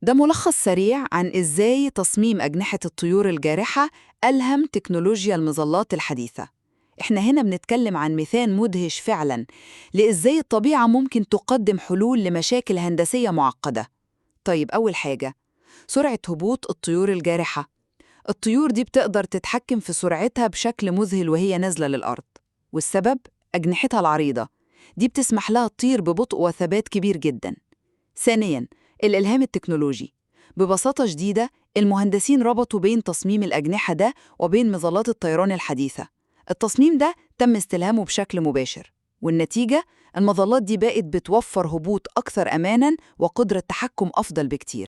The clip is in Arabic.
ده ملخص سريع عن إزاي تصميم أجنحة الطيور الجارحة ألهم تكنولوجيا المظلات الحديثة. إحنا هنا بنتكلم عن مثال مدهش فعلاً لإزاي الطبيعة ممكن تقدم حلول لمشاكل هندسية معقدة. طيب أول حاجة، سرعة هبوط الطيور الجارحة. الطيور دي بتقدر تتحكم في سرعتها بشكل مذهل وهي نازلة للأرض، والسبب أجنحتها العريضة، دي بتسمح لها تطير ببطء وثبات كبير جداً. ثانياً، الإلهام التكنولوجي. ببساطة شديدة، المهندسين ربطوا بين تصميم الأجنحة ده وبين مظلات الطيران الحديثة. التصميم ده تم استلهامه بشكل مباشر، والنتيجة، المظلات دي بقت بتوفر هبوط أكثر أماناً وقدرة تحكم أفضل بكتير.